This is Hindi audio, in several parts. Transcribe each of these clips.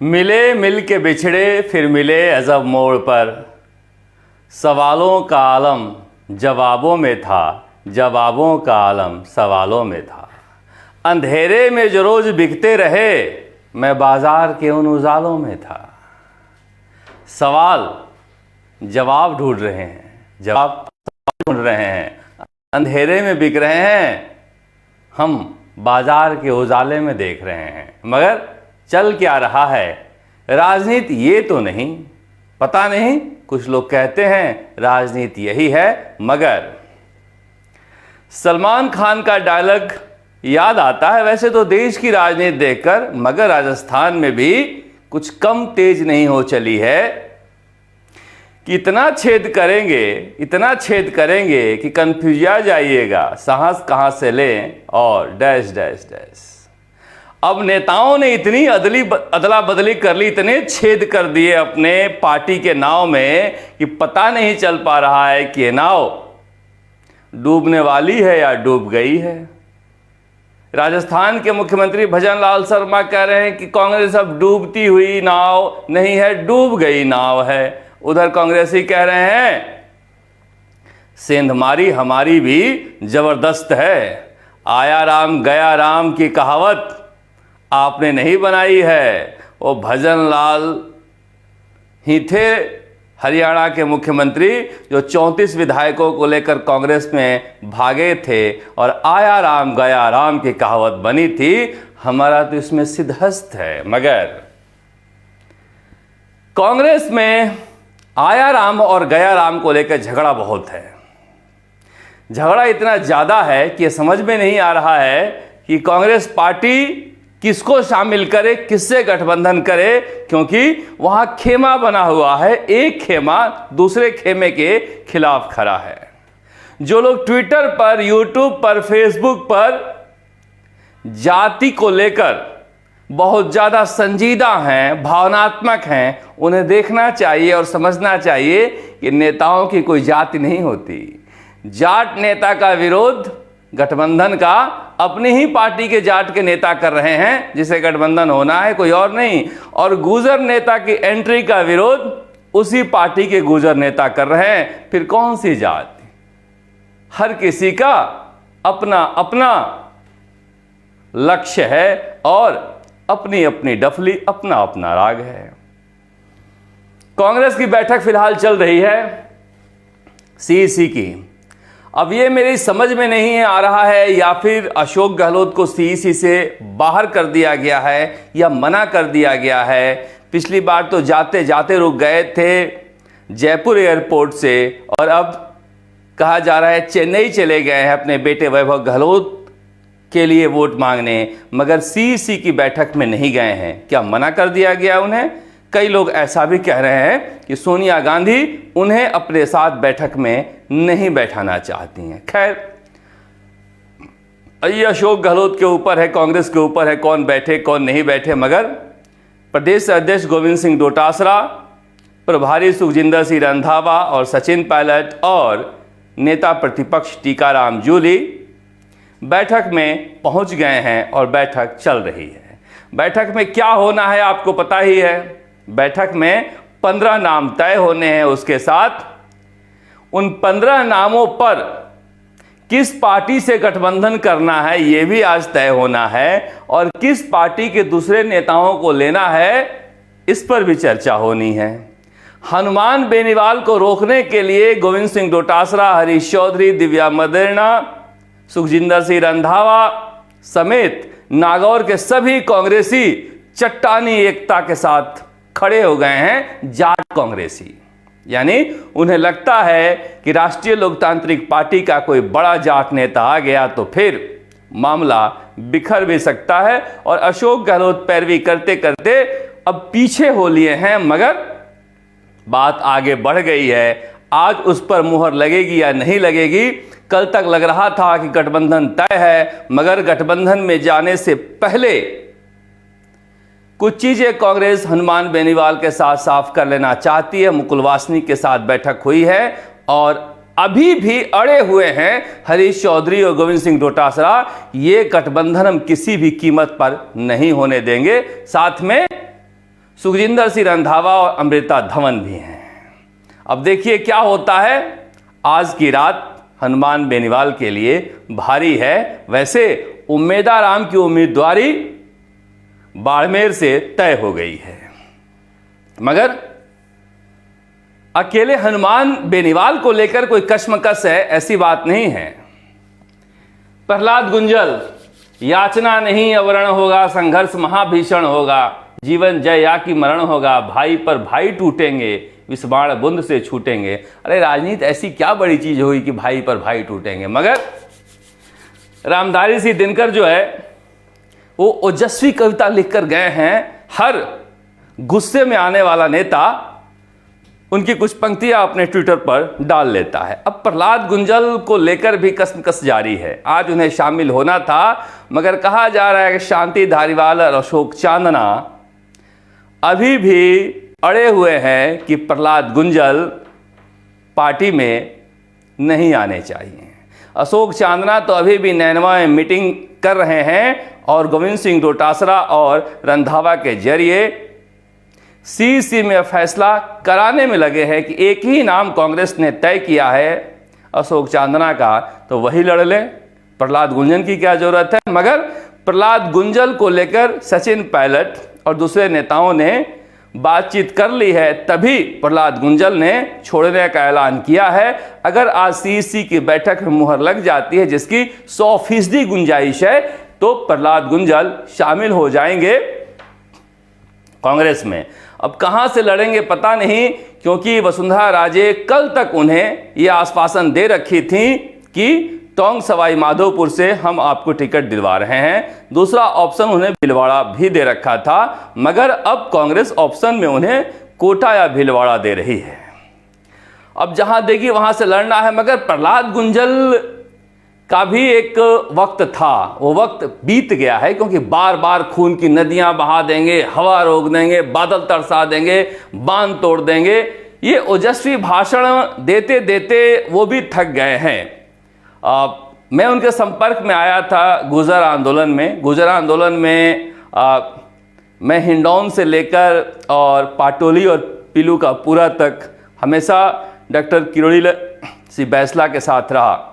मिले मिल के बिछड़े फिर मिले अजब मोड़ पर। सवालों का आलम जवाबों में था, जवाबों का आलम सवालों में था। अंधेरे में जो रोज बिकते रहे, मैं बाजार के उन उजालों में था। सवाल जवाब ढूंढ रहे हैं, जवाब ढूंढ रहे हैं। अंधेरे में बिक रहे हैं, हम बाजार के उजाले में देख रहे हैं। मगर चल क्या रहा है राजनीति ये तो नहीं, पता नहीं। कुछ लोग कहते हैं राजनीति यही है, मगर सलमान खान का डायलॉग याद आता है वैसे तो देश की राजनीति देखकर, मगर राजस्थान में भी कुछ कम तेज नहीं हो चली है कि इतना छेद करेंगे, इतना छेद करेंगे कि कंफ्यूजिया जाइएगा, साहस कहां से लें और डैश डैश डैश। अब नेताओं ने इतनी अदला बदली कर ली, इतने छेद कर दिए अपने पार्टी के नाव में कि पता नहीं चल पा रहा है कि ये नाव डूबने वाली है या डूब गई है। राजस्थान के मुख्यमंत्री भजन लाल शर्मा कह रहे हैं कि कांग्रेस अब डूबती हुई नाव नहीं है, डूब गई नाव है। उधर कांग्रेसी कह रहे हैं सेंधमारी हमारी भी जबरदस्त है, आया राम गया राम की कहावत आपने नहीं बनाई है। वो भजन लाल ही थे हरियाणा के मुख्यमंत्री जो 34 विधायकों को लेकर कांग्रेस में भागे थे और आया राम गया राम की कहावत बनी थी। हमारा तो इसमें सिद्धहस्त है, मगर कांग्रेस में आया राम और गया राम को लेकर झगड़ा बहुत है। झगड़ा इतना ज्यादा है कि समझ में नहीं आ रहा है कि कांग्रेस पार्टी किसको शामिल करे, किससे गठबंधन करे, क्योंकि वहां खेमा बना हुआ है। एक खेमा दूसरे खेमे के खिलाफ खड़ा है। जो लोग ट्विटर पर, यूट्यूब पर, फेसबुक पर जाति को लेकर बहुत ज्यादा संजीदा हैं, भावनात्मक हैं, उन्हें देखना चाहिए और समझना चाहिए कि नेताओं की कोई जाति नहीं होती। जाट नेता का विरोध गठबंधन का अपनी ही पार्टी के जाट के नेता कर रहे हैं, जिसे गठबंधन होना है, कोई और नहीं। और गुर्जर नेता की एंट्री का विरोध उसी पार्टी के गुर्जर नेता कर रहे हैं। फिर कौन सी जाति? हर किसी का अपना अपना लक्ष्य है और अपनी अपनी डफली, अपना अपना राग है। कांग्रेस की बैठक फिलहाल चल रही है सीईसी की। अब ये मेरी समझ में नहीं आ रहा है या फिर अशोक गहलोत को सीईसी से बाहर कर दिया गया है या मना कर दिया गया है। पिछली बार तो जाते जाते रुक गए थे जयपुर एयरपोर्ट से, और अब कहा जा रहा है चेन्नई चले गए हैं अपने बेटे वैभव गहलोत के लिए वोट मांगने, मगर सीईसी की बैठक में नहीं गए हैं। क्या मना कर दिया गया उन्हें? कई लोग ऐसा भी कह रहे हैं कि सोनिया गांधी उन्हें अपने साथ बैठक में नहीं बैठाना चाहती हैं। खैर, ये अशोक गहलोत के ऊपर है, कांग्रेस के ऊपर है, कौन बैठे कौन नहीं बैठे। मगर प्रदेश अध्यक्ष गोविंद सिंह डोटासरा, प्रभारी सुखजिंदर सिंह रंधावा और सचिन पायलट और नेता प्रतिपक्ष टीकाराम जूली बैठक में पहुंच गए हैं और बैठक चल रही है। बैठक में क्या होना है आपको पता ही है। बैठक में 15 नाम तय होने हैं। उसके साथ उन 15 नामों पर किस पार्टी से गठबंधन करना है यह भी आज तय होना है, और किस पार्टी के दूसरे नेताओं को लेना है इस पर भी चर्चा होनी है। हनुमान बेनीवाल को रोकने के लिए गोविंद सिंह डोटासरा, हरीश चौधरी, दिव्या मदेरणा, सुखजिंदर सिंह रंधावा समेत नागौर के सभी कांग्रेसी चट्टानी एकता के साथ खड़े हो गए हैं। जाट कांग्रेसी, यानी उन्हें लगता है कि राष्ट्रीय लोकतांत्रिक पार्टी का कोई बड़ा जाट नेता आ गया तो फिर मामला बिखर भी सकता है, और अशोक गहलोत पैरवी करते करते अब पीछे हो लिए हैं। मगर बात आगे बढ़ गई है। आज उस पर मुहर लगेगी या नहीं लगेगी? कल तक लग रहा था कि गठबंधन तय है, मगर गठबंधन में जाने से पहले कुछ चीजें कांग्रेस हनुमान बेनीवाल के साथ साफ कर लेना चाहती है। मुकुल वासनिक के साथ बैठक हुई है और अभी भी अड़े हुए हैं हरीश चौधरी और गोविंद सिंह डोटासरा। ये गठबंधन हम किसी भी कीमत पर नहीं होने देंगे। साथ में सुखजिंदर सिंह रंधावा और अमृता धवन भी हैं। अब देखिए क्या होता है। आज की रात हनुमान बेनीवाल के लिए भारी है। वैसे उम्मेदाराम की उम्मीदवारी बाड़मेर से तय हो गई है, मगर अकेले हनुमान बेनीवाल को लेकर कोई कश्मकश है ऐसी बात नहीं है। प्रहलाद गुंजल, याचना नहीं अवरण होगा, संघर्ष महाभीषण होगा, जीवन जय या की मरण होगा, भाई पर भाई टूटेंगे, विस्माण बुंद से छूटेंगे। अरे राजनीति ऐसी क्या बड़ी चीज होगी कि भाई पर भाई टूटेंगे। मगर रामधारी सिंह दिनकर जो है वो ओजस्वी कविता लिखकर गए हैं। हर गुस्से में आने वाला नेता उनकी कुछ पंक्तियां अपने ट्विटर पर डाल लेता है। अब प्रहलाद गुंजल को लेकर भी कसमकस जारी है। आज उन्हें शामिल होना था, मगर कहा जा रहा है कि शांति धारीवाल और अशोक चांदना अभी भी अड़े हुए हैं कि प्रहलाद गुंजल पार्टी में नहीं आने चाहिए। अशोक चांदना तो अभी भी नैनवा में मीटिंग कर रहे हैं और गोविंद सिंह डोटासरा और रंधावा के जरिए सीसी में फैसला कराने में लगे हैं कि एक ही नाम कांग्रेस ने तय किया है अशोक चांदना का, तो वही लड़ लें। प्रहलाद गुंजल की क्या जरूरत है। मगर प्रहलाद गुंजल को लेकर सचिन पायलट और दूसरे नेताओं ने बातचीत कर ली है, तभी प्रहलाद गुंजल ने छोड़ने का ऐलान किया है। अगर आज सीसी की बैठक में मुहर लग जाती है, जिसकी 100% गुंजाइश है, तो प्रहलाद गुंजल शामिल हो जाएंगे कांग्रेस में। अब कहां से लड़ेंगे पता नहीं, क्योंकि वसुंधरा राजे कल तक उन्हें यह आश्वासन दे रखी थी कि टोंक सवाई माधोपुर से हम आपको टिकट दिलवा रहे हैं। दूसरा ऑप्शन उन्हें भीलवाड़ा भी दे रखा था, मगर अब कांग्रेस ऑप्शन में उन्हें कोटा या भीलवाड़ा दे रही है। अब जहां देगी वहां से लड़ना है। मगर प्रहलाद गुंजल का भी एक वक्त था, वो वक्त बीत गया है, क्योंकि बार बार खून की नदियां बहा देंगे, हवा रोक देंगे, बादल तरसा देंगे, बांध तोड़ देंगे। ये ओजस्वी भाषण देते देते वो भी थक गए हैं। मैं उनके संपर्क में आया था गुजर आंदोलन में। गुजर आंदोलन में मैं हिंडौन से लेकर और पाटोली और पिलू का पूरा तक हमेशा डॉक्टर किरोड़ी सिंह बैसला के साथ रहा,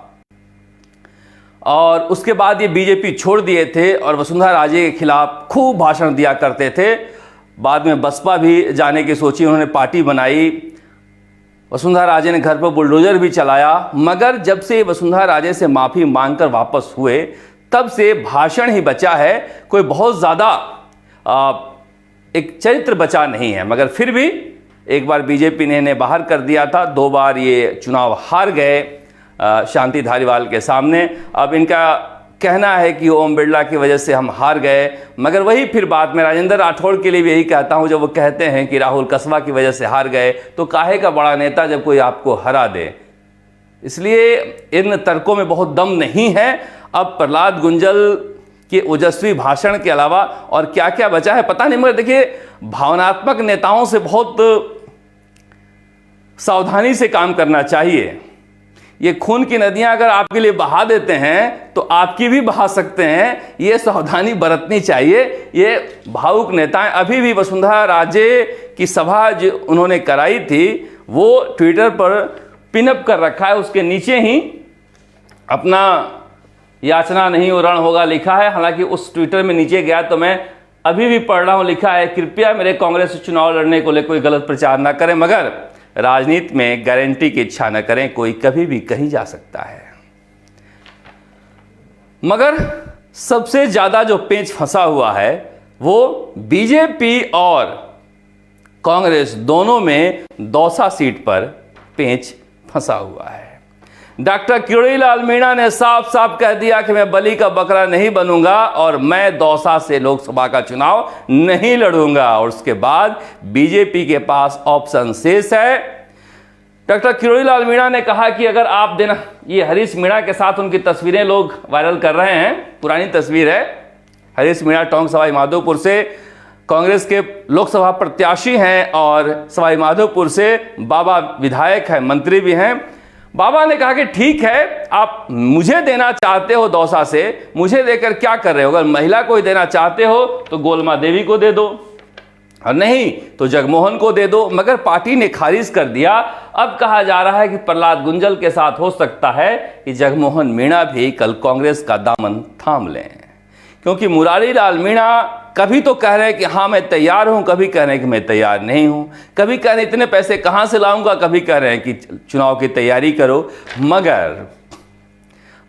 और उसके बाद ये बीजेपी छोड़ दिए थे और वसुंधरा राजे के खिलाफ खूब भाषण दिया करते थे। बाद में बसपा भी जाने की सोची, उन्होंने पार्टी बनाई। वसुंधरा राजे ने घर पर बुलडोजर भी चलाया। मगर जब से वसुंधरा राजे से माफ़ी मांगकर वापस हुए, तब से भाषण ही बचा है, कोई बहुत ज़्यादा एक चरित्र बचा नहीं है। मगर फिर भी एक बार बीजेपी ने इन्हें बाहर कर दिया था, 2 बार ये चुनाव हार गए शांति धारीवाल के सामने। अब इनका कहना है कि ओम बिरला की वजह से हम हार गए, मगर वही फिर बात मैं राजेंद्र राठौड़ के लिए भी यही कहता हूं, जब वो कहते हैं कि राहुल कसवा की वजह से हार गए, तो काहे का बड़ा नेता जब कोई आपको हरा दे। इसलिए इन तर्कों में बहुत दम नहीं है। अब प्रहलाद गुंजल के ओजस्वी भाषण के अलावा और क्या क्या बचा है पता नहीं। मगर देखिए, भावनात्मक नेताओं से बहुत सावधानी से काम करना चाहिए। ये खून की नदियां अगर आपके लिए बहा देते हैं तो आपकी भी बहा सकते हैं, ये सावधानी बरतनी चाहिए। ये भावुक नेताएं, अभी भी वसुंधरा राजे की सभा जो उन्होंने कराई थी वो ट्विटर पर पिनअप कर रखा है, उसके नीचे ही अपना याचना नहीं उरण होगा लिखा है। हालांकि उस ट्विटर में नीचे गया तो मैं अभी भी पढ़ रहा हूं, लिखा है कृपया मेरे कांग्रेस से चुनाव लड़ने को लेकर कोई गलत प्रचार ना करें। मगर राजनीति में गारंटी की इच्छा न करें, कोई कभी भी कहीं जा सकता है। मगर सबसे ज्यादा जो पेंच फंसा हुआ है वो बीजेपी और कांग्रेस दोनों में दौसा सीट पर पेंच फंसा हुआ है। डॉक्टर किरोड़ी लाल मीणा ने साफ साफ कह दिया कि मैं बलि का बकरा नहीं बनूंगा और मैं दौसा से लोकसभा का चुनाव नहीं लड़ूंगा। और उसके बाद बीजेपी के पास ऑप्शन शेष है। डॉक्टर किरोड़ी लाल मीणा ने कहा कि अगर आप देना, ये हरीश मीणा के साथ उनकी तस्वीरें लोग वायरल कर रहे हैं, पुरानी तस्वीर है। हरीश मीणा टोंक सवाई माधोपुर से कांग्रेस के लोकसभा प्रत्याशी हैं और सवाई माधोपुर से बाबा विधायक हैं, मंत्री भी हैं। बाबा ने कहा कि ठीक है, आप मुझे देना चाहते हो दौसा से, मुझे देकर क्या कर रहे हो? अगर महिला को ही देना चाहते हो तो गोलमा देवी को दे दो। और नहीं तो जगमोहन को दे दो, मगर पार्टी ने खारिज कर दिया। अब कहा जा रहा है कि प्रहलाद गुंजल के साथ हो सकता है कि जगमोहन मीणा भी कल कांग्रेस का दामन थाम लें, क्योंकि मुरारी लाल मीणा कभी तो कह रहे हैं कि हाँ मैं तैयार हूं, कभी कह रहे हैं कि मैं तैयार नहीं हूं, कभी कह रहे हैं इतने पैसे कहां से लाऊंगा, कभी कह रहे हैं कि चुनाव की तैयारी करो। मगर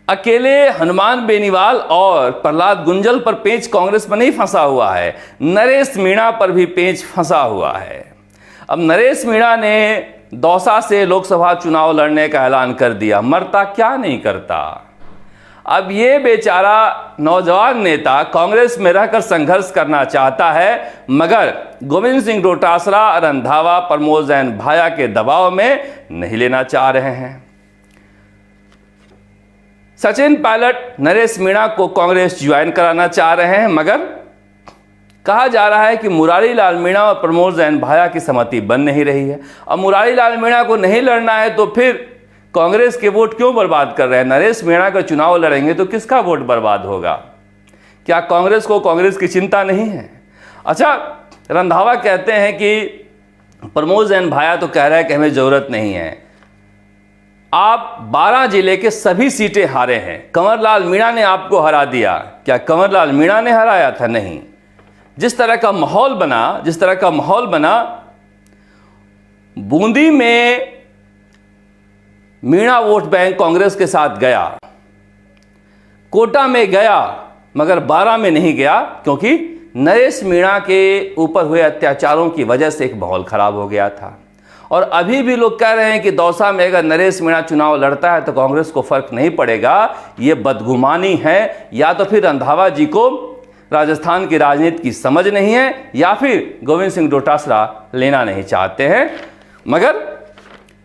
अकेले हनुमान बेनीवाल और प्रहलाद गुंजल पर पेंच कांग्रेस में नहीं फंसा हुआ है, नरेश मीणा पर भी पेंच फंसा हुआ है। अब नरेश मीणा ने दौसा से लोकसभा चुनाव लड़ने का ऐलान कर दिया, मरता क्या नहीं करता। अब ये बेचारा नौजवान नेता कांग्रेस में रहकर संघर्ष करना चाहता है, मगर गोविंद सिंह डोटासरा, रंधावा, प्रमोद जैन भाया के दबाव में नहीं लेना चाह रहे हैं। सचिन पायलट नरेश मीणा को कांग्रेस ज्वाइन कराना चाह रहे हैं, मगर कहा जा रहा है कि मुरारी लाल मीणा और प्रमोद जैन भाया की सहमति बन नहीं रही है। अब मुरारी लाल मीणा को नहीं लड़ना है तो फिर कांग्रेस के वोट क्यों बर्बाद कर रहे हैं? नरेश मीणा का चुनाव लड़ेंगे तो किसका वोट बर्बाद होगा? क्या कांग्रेस को कांग्रेस की चिंता नहीं है? अच्छा, रंधावा कहते हैं कि प्रमोद जैन भाया तो कह रहा है कि हमें जरूरत नहीं है। आप 12 जिले के सभी सीटें हारे हैं, कंवरलाल मीणा ने आपको हरा दिया। क्या कंवरलाल मीणा ने हराया था? नहीं। जिस तरह का माहौल बना बूंदी में मीणा वोट बैंक कांग्रेस के साथ गया, कोटा में गया, मगर 12 में नहीं गया, क्योंकि नरेश मीणा के ऊपर हुए अत्याचारों की वजह से एक माहौल खराब हो गया था। और अभी भी लोग कह रहे हैं कि दौसा में अगर नरेश मीणा चुनाव लड़ता है तो कांग्रेस को फर्क नहीं पड़ेगा। ये बदगुमानी है, या तो फिर रंधावा जी को राजस्थान की राजनीति की समझ नहीं है, या फिर गोविंद सिंह डोटासरा लेना नहीं चाहते हैं। मगर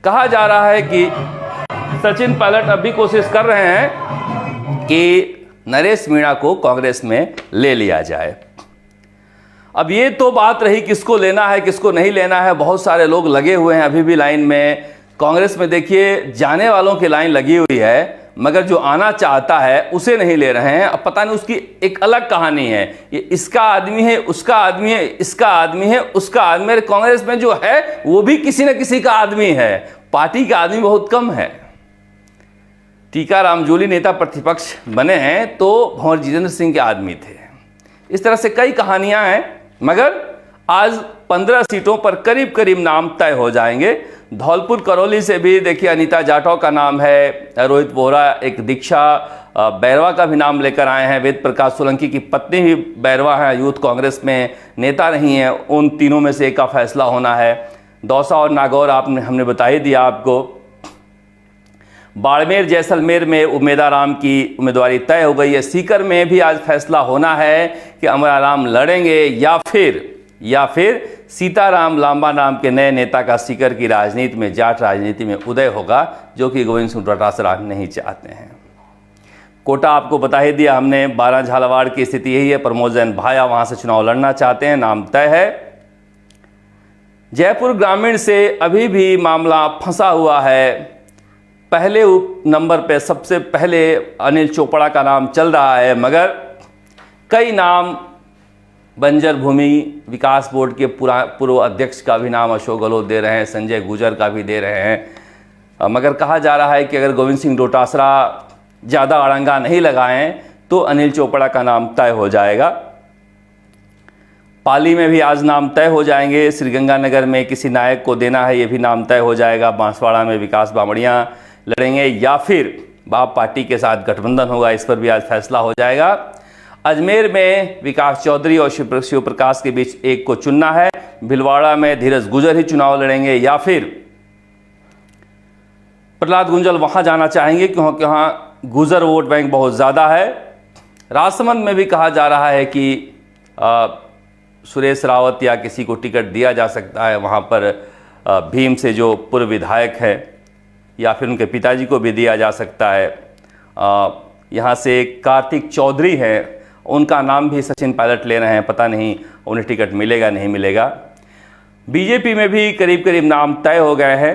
कहा जा रहा है कि सचिन पायलट अब भी कोशिश कर रहे हैं कि नरेश मीणा को कांग्रेस में ले लिया जाए। अब ये तो बात रही किसको लेना है किसको नहीं लेना है। बहुत सारे लोग लगे हुए हैं अभी भी लाइन में। कांग्रेस में देखिए जाने वालों की लाइन लगी हुई है, मगर जो आना चाहता है उसे नहीं ले रहे हैं। अब पता नहीं, उसकी एक अलग कहानी है। ये इसका आदमी है, उसका आदमी है, इसका आदमी है, उसका आदमी है। कांग्रेस में जो है वो भी किसी न किसी का आदमी है, पार्टी का आदमी बहुत कम है। टीकाराम जूली नेता प्रतिपक्ष बने हैं तो भंवर जितेंद्र सिंह के आदमी थे। इस तरह से कई कहानियां हैं, मगर आज 15 सीटों पर करीब करीब नाम तय हो जाएंगे। धौलपुर करौली से भी देखिए अनीता जाटव का नाम है, रोहित बोहरा, एक दीक्षा बैरवा का भी नाम लेकर आए हैं। वेद प्रकाश सोलंकी की पत्नी भी बैरवा हैं, यूथ कांग्रेस में नेता रही हैं। उन तीनों में से एक का फैसला होना है। दौसा और नागौर हमने बता ही दिया आपको। बाड़मेर जैसलमेर में उमेदाराम की उम्मीदवारी तय हो गई है। सीकर में भी आज फैसला होना है कि अमराराम लड़ेंगे या फिर सीताराम लांबा नाम के नए नेता का सीकर की राजनीति में, जाट राजनीति में उदय होगा, जो कि गोविंद सिंह डोटासरा नहीं चाहते हैं। कोटा आपको बता ही दिया हमने। 12 झालावाड़ की स्थिति यही है। प्रमोद जैन भाया वहां से चुनाव लड़ना चाहते हैं, नाम तय है। जयपुर ग्रामीण से अभी भी मामला फंसा हुआ है। पहले नंबर पे सबसे पहले अनिल चोपड़ा का नाम चल रहा है, मगर कई नाम, बंजर भूमि विकास बोर्ड के पूर्व अध्यक्ष का भी नाम अशोक गहलोत दे रहे हैं, संजय गुजर का भी दे रहे हैं। मगर कहा जा रहा है कि अगर गोविंद सिंह डोटासरा ज़्यादा अड़ंगा नहीं लगाएं तो अनिल चोपड़ा का नाम तय हो जाएगा। पाली में भी आज नाम तय हो जाएंगे। श्रीगंगानगर में किसी नायक को देना है, ये भी नाम तय हो जाएगा। बांसवाड़ा में विकास बामड़िया लड़ेंगे या फिर बाप पार्टी के साथ गठबंधन होगा, इस पर भी आज फैसला हो जाएगा। अजमेर में विकास चौधरी और शिव प्रकाश के बीच एक को चुनना है। भिलवाड़ा में धीरज गुजर ही चुनाव लड़ेंगे या फिर प्रहलाद गुंजल वहां जाना चाहेंगे, क्योंकि वहाँ गुजर वोट बैंक बहुत ज़्यादा है। राजसमंद में भी कहा जा रहा है कि सुरेश रावत या किसी को टिकट दिया जा सकता है। वहाँ पर भीम से जो पूर्व विधायक है या फिर उनके पिताजी को भी दिया जा सकता है। यहाँ से कार्तिक चौधरी हैं, उनका नाम भी सचिन पायलट ले रहे हैं। पता नहीं उन्हें टिकट मिलेगा नहीं मिलेगा। बीजेपी में भी करीब करीब नाम तय हो गए हैं।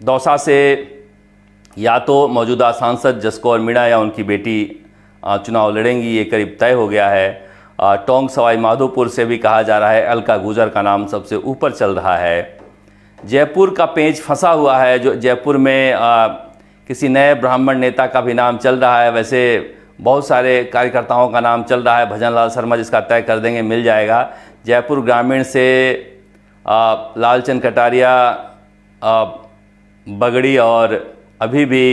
दौसा से या तो मौजूदा सांसद जसकौर मीणा या उनकी बेटी चुनाव लड़ेंगी, ये करीब तय हो गया है। टोंक सवाई माधोपुर से भी कहा जा रहा है अलका गुजर का नाम सबसे ऊपर चल रहा है। जयपुर का पेंच फंसा हुआ है, जो जयपुर में किसी नए ब्राह्मण नेता का भी नाम चल रहा है। वैसे बहुत सारे कार्यकर्ताओं का नाम चल रहा है, भजन लाल शर्मा जिसका तय कर देंगे मिल जाएगा। जयपुर ग्रामीण से लालचंद कटारिया, बगड़ी और अभी भी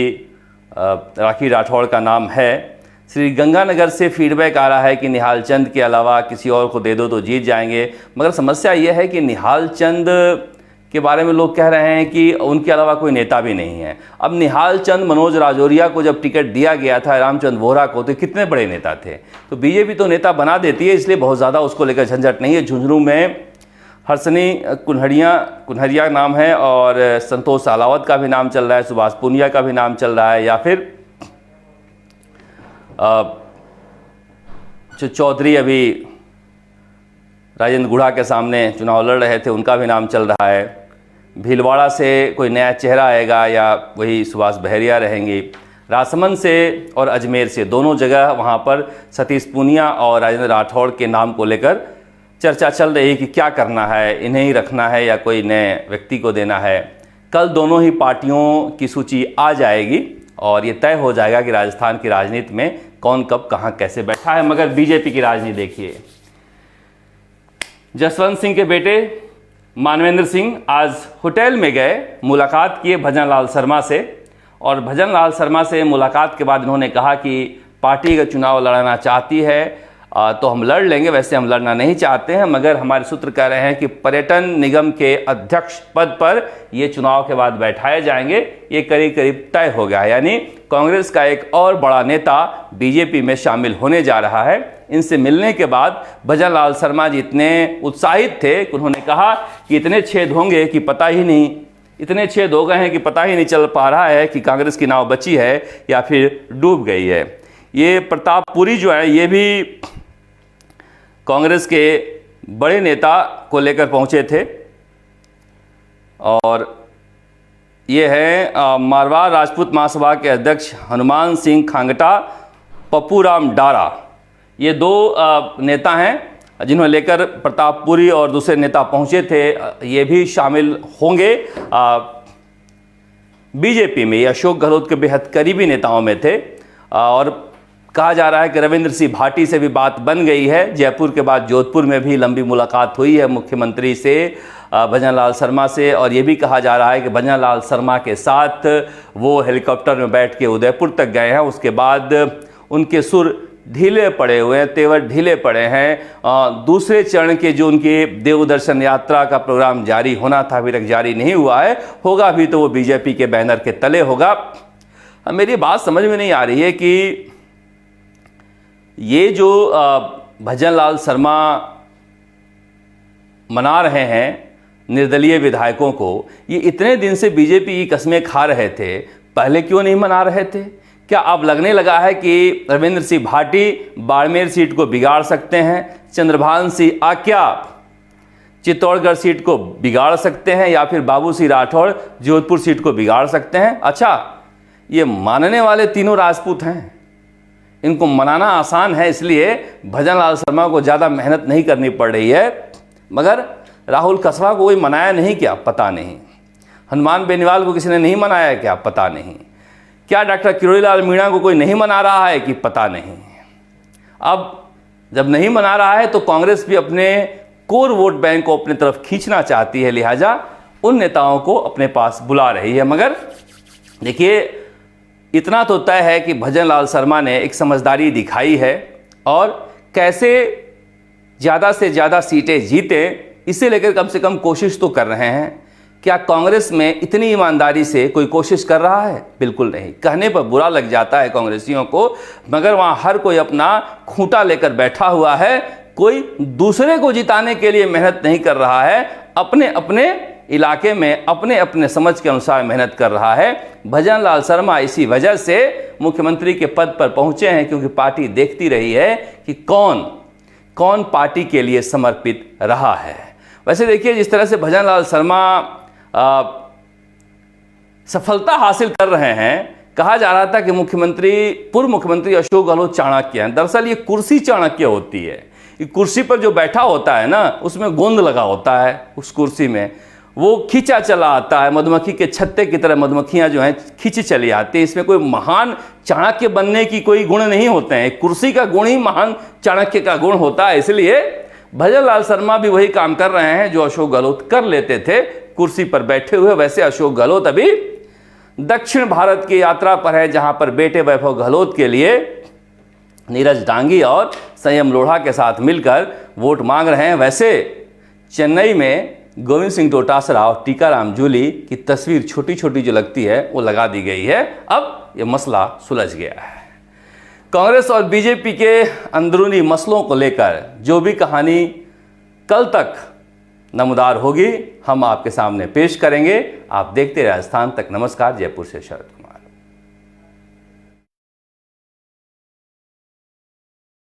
राखी राठौड़ का नाम है। श्री गंगानगर से फीडबैक आ रहा है कि निहाल चंद के अलावा किसी और को दे दो तो जीत जाएंगे, मगर समस्या ये है कि निहाल चंद के बारे में लोग कह रहे हैं कि उनके अलावा कोई नेता भी नहीं है। अब निहाल चंद, मनोज राजौरिया को जब टिकट दिया गया था, रामचंद्र वोहरा को, तो कितने बड़े नेता थे। तो बीजेपी तो नेता बना देती है, इसलिए बहुत ज़्यादा उसको लेकर झंझट नहीं है। झुंझुनू में हर्षनी कुन्हरिया नाम है और संतोष अहलावत का भी नाम चल रहा है, सुभाष पुनिया का भी नाम चल रहा है, या फिर जो चौधरी अभी राजेंद्र गुढ़ा के सामने चुनाव लड़ रहे थे उनका भी नाम चल रहा है। भीलवाड़ा से कोई नया चेहरा आएगा या वही सुभाष बहरिया रहेंगी। राजसमंद से और अजमेर से दोनों जगह वहाँ पर सतीश पूनिया और राजेंद्र राठौड़ के नाम को लेकर चर्चा चल रही है कि क्या करना है, इन्हें ही रखना है या कोई नए व्यक्ति को देना है। कल दोनों ही पार्टियों की सूची आ जाएगी और ये तय हो जाएगा कि राजस्थान की राजनीति में कौन कब कहाँ कैसे बैठा है। मगर बीजेपी की राजनीति देखिए, जसवंत सिंह के बेटे मानवेंद्र सिंह आज होटल में गए, मुलाकात किए भजन लाल शर्मा से, और भजन लाल शर्मा से मुलाकात के बाद इन्होंने कहा कि पार्टी का चुनाव लड़ना चाहती है तो हम लड़ लेंगे। वैसे हम लड़ना नहीं चाहते हैं, मगर हमारे सूत्र कह रहे हैं कि पर्यटन निगम के अध्यक्ष पद पर ये चुनाव के बाद बैठाए जाएंगे। ये करीब करीब तय हो गया है, यानी कांग्रेस का एक और बड़ा नेता बीजेपी में शामिल होने जा रहा है। इनसे मिलने के बाद भजन लाल शर्मा जी इतने उत्साहित थे कि उन्होंने कहा कि इतने छेद होंगे कि पता ही नहीं, इतने छेद हो गए हैं कि पता ही नहीं चल पा रहा है कि कांग्रेस की नाव बची है या फिर डूब गई है। ये प्रतापपुरी जो है ये भी कांग्रेस के बड़े नेता को लेकर पहुंचे थे, और ये है मारवाड़ राजपूत महासभा के अध्यक्ष हनुमान सिंह खांगटा, पप्पूराम डारा। ये दो नेता हैं जिन्हें लेकर प्रतापपुरी और दूसरे नेता पहुंचे थे। ये भी शामिल होंगे बीजेपी में। ये अशोक गहलोत के बेहद करीबी नेताओं में थे, और कहा जा रहा है कि रविंद्र सिंह भाटी से भी बात बन गई है। जयपुर के बाद जोधपुर में भी लंबी मुलाकात हुई है मुख्यमंत्री से, भजन लाल शर्मा से, और ये भी कहा जा रहा है कि भजन लाल शर्मा के साथ वो हेलीकॉप्टर में बैठ के उदयपुर तक गए हैं। उसके बाद उनके सुर ढीले पड़े हुए हैं, तेवर ढीले पड़े हैं। दूसरे चरण के जो उनकी देवदर्शन यात्रा का प्रोग्राम जारी होना था अभी तक जारी नहीं हुआ है, होगा भी तो वो बीजेपी के बैनर के तले होगा। मेरी बात समझ में नहीं आ रही है कि ये जो भजन लाल शर्मा मना रहे हैं निर्दलीय विधायकों को, ये इतने दिन से बीजेपी की कस्में खा रहे थे, पहले क्यों नहीं मना रहे थे? क्या अब लगने लगा है कि रविंद्र सिंह भाटी बाड़मेर सीट को बिगाड़ सकते हैं, चंद्रभान सिंह आक्या चित्तौड़गढ़ सीट को बिगाड़ सकते हैं, या फिर बाबू सिंह राठौड़ जोधपुर सीट को बिगाड़ सकते हैं? अच्छा, ये मानने वाले तीनों राजपूत हैं, इनको मनाना आसान है, इसलिए भजन लाल शर्मा को ज़्यादा मेहनत नहीं करनी पड़ रही है। मगर राहुल कसवा को कोई मनाया नहीं क्या? पता नहीं। हनुमान बेनीवाल को किसी ने नहीं मनाया क्या? पता नहीं। क्या डॉक्टर किरोड़ीलाल मीणा को कोई नहीं मना रहा है कि? पता नहीं। अब जब नहीं मना रहा है तो कांग्रेस भी अपने कोर वोट बैंक को अपनी तरफ खींचना चाहती है, लिहाजा उन नेताओं को अपने पास बुला रही है। मगर देखिए, इतना तो तय है कि भजन लाल शर्मा ने एक समझदारी दिखाई है, और कैसे ज़्यादा से ज़्यादा सीटें जीतें इसे लेकर कम से कम कोशिश तो कर रहे हैं। क्या कांग्रेस में इतनी ईमानदारी से कोई कोशिश कर रहा है? बिल्कुल नहीं। कहने पर बुरा लग जाता है कांग्रेसियों को, मगर वहाँ हर कोई अपना खूंटा लेकर बैठा हुआ है, कोई दूसरे को जिताने के लिए मेहनत नहीं कर रहा है, अपने अपने इलाके में अपने अपने समझ के अनुसार मेहनत कर रहा है। भजन लाल शर्मा इसी वजह से मुख्यमंत्री के पद पर पहुंचे हैं, क्योंकि पार्टी देखती रही है कि कौन कौन पार्टी के लिए समर्पित रहा है। वैसे देखिए, जिस तरह से भजन लाल शर्मा सफलता हासिल कर रहे हैं, कहा जा रहा था कि पूर्व मुख्यमंत्री अशोक गहलोत चाणक्य हैं। दरअसल ये कुर्सी चाणक्य होती है। कि कुर्सी पर जो बैठा होता है ना, उसमें गोंद लगा होता है उस कुर्सी में, वो खींचा चला आता है, मधुमक्खी के छत्ते की तरह मधुमक्खियां जो हैं खींची चली आती हैं। इसमें कोई महान चाणक्य बनने की कोई गुण नहीं होते हैं, कुर्सी का गुण ही महान चाणक्य का गुण होता है। इसलिए भजन लाल शर्मा भी वही काम कर रहे हैं जो अशोक गहलोत कर लेते थे कुर्सी पर बैठे हुए। वैसे अशोक गहलोत अभी दक्षिण भारत की यात्रा पर है, जहां पर बेटे वैभव गहलोत के लिए नीरज डांगी और संयम लोढ़ा के साथ मिलकर वोट मांग रहे हैं। वैसे चेन्नई में गोविंद सिंह डोटासरा और टीकाराम जूली की तस्वीर छोटी छोटी जो लगती है वो लगा दी गई है। अब ये मसला सुलझ गया है। कांग्रेस और बीजेपी के अंदरूनी मसलों को लेकर जो भी कहानी कल तक नमूदार होगी, हम आपके सामने पेश करेंगे। आप देखते रहे राजस्थान तक। नमस्कार। जयपुर से शरद कुमार।